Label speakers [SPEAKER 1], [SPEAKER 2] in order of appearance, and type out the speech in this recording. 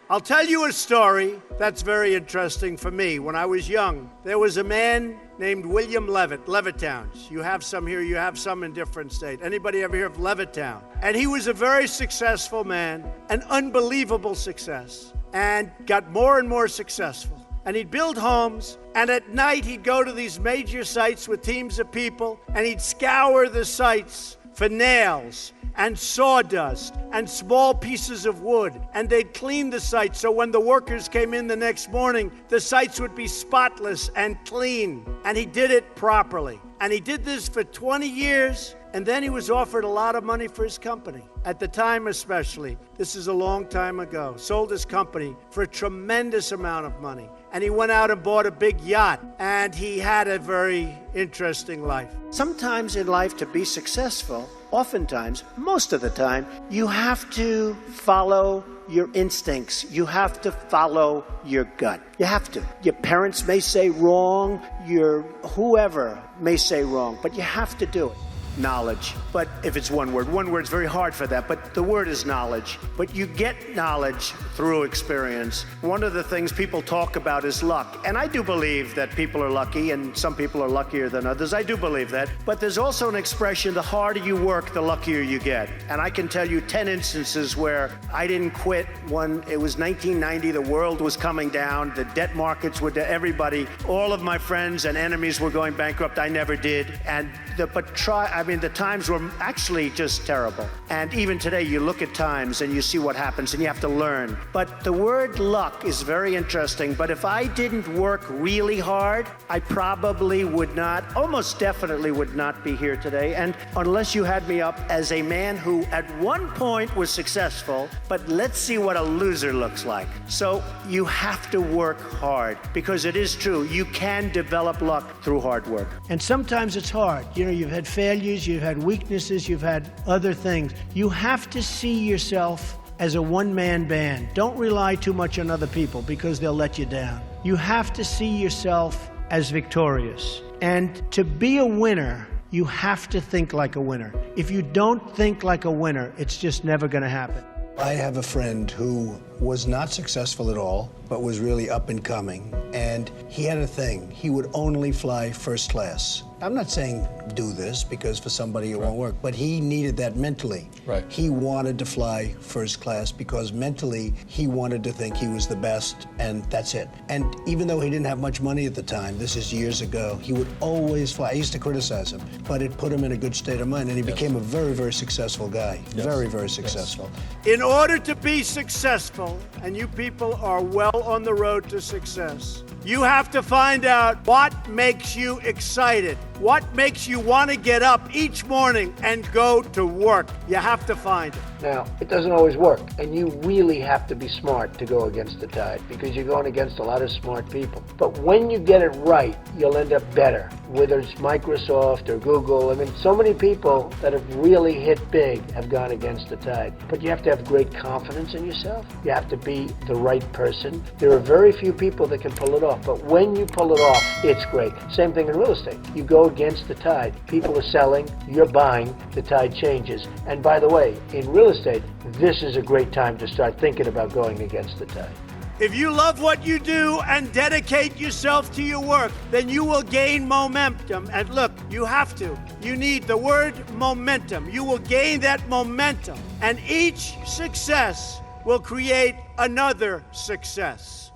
[SPEAKER 1] I'll tell you a story that's very interesting for me. When I was young, there was a man named William Levitt, Levittown. You have some here, you have some in different states. Anybody ever hear of Levittown? And he was a very successful man, an unbelievable success, and got more and more successful. And he'd build homes, and at night he'd go to these major sites with teams of people, and he'd scour the sites for nails and sawdust and small pieces of wood, and they'd clean the site so when the workers came in the next morning, the sites would be spotless and clean. And he did it properly. And he did this for 20 years, and then he was offered a lot of money for his company. At the time especially, this is a long time ago, sold his company for a tremendous amount of money. And he went out and bought a big yacht, and he had a very interesting life. Sometimes in life, to be successful, oftentimes, most of the time, you have to follow your instincts. You have to follow your gut. You have to. Your parents may say wrong, your whoever may say wrong, but you have to do it. Knowledge. But if it's one word's very hard for that, but the word is knowledge. But you get knowledge through experience. One of the things people talk about is luck. And I do believe that people are lucky, and some people are luckier than others. I do believe that. But there's also an expression, the harder you work, the luckier you get. And I can tell you 10 instances where I didn't quit when it was 1990, the world was coming down, the debt markets were to everybody, all of my friends and enemies were going bankrupt. I never did. And the times were actually just terrible. And even today, you look at times and you see what happens and you have to learn. But the word luck is very interesting. But if I didn't work really hard, I probably would not, almost definitely would not be here today. And unless you had me up as a man who at one point was successful, but let's see what a loser looks like. So you have to work hard, because it is true. You can develop luck through hard work. And sometimes it's hard. You've had failures, you've had weaknesses, you've had other things. You have to see yourself as a one-man band. Don't rely too much on other people, because they'll let you down. You have to see yourself as victorious. And to be a winner, you have to think like a winner. If you don't think like a winner, it's just never going to happen.
[SPEAKER 2] I have a friend who was not successful at all, but was really up and coming. And he had a thing. He would only fly first class. I'm not saying do this, because for somebody it won't work, but he needed that mentally.
[SPEAKER 3] Right.
[SPEAKER 2] He wanted to fly first class because mentally he wanted to think he was the best, and that's it. And even though he didn't have much money at the time, this is years ago, he would always fly. I used to criticize him, but it put him in a good state of mind, and he became a very, very successful guy.
[SPEAKER 3] Yes.
[SPEAKER 2] Very, very successful.
[SPEAKER 1] In order to be successful, and you people are well on the road to success, you have to find out what makes you excited, what makes you want to get up each morning and go to work. You have to find it.
[SPEAKER 4] Now, it doesn't always work, and you really have to be smart to go against the tide, because you're going against a lot of smart people. But when you get it right, you'll end up better, whether it's Microsoft or Google. I mean, so many people that have really hit big have gone against the tide. But you have to have great confidence in yourself. You have to be the right person. There are very few people that can pull it off, but when you pull it off, it's great. Same thing in real estate. You go against the tide. People are selling, you're buying, the tide changes. And by the way, in real estate, this is a great time to start thinking about going against the tide.
[SPEAKER 1] If you love what you do and dedicate yourself to your work, then you will gain momentum. And look, you have to. You need the word momentum. You will gain that momentum. And each success will create another success.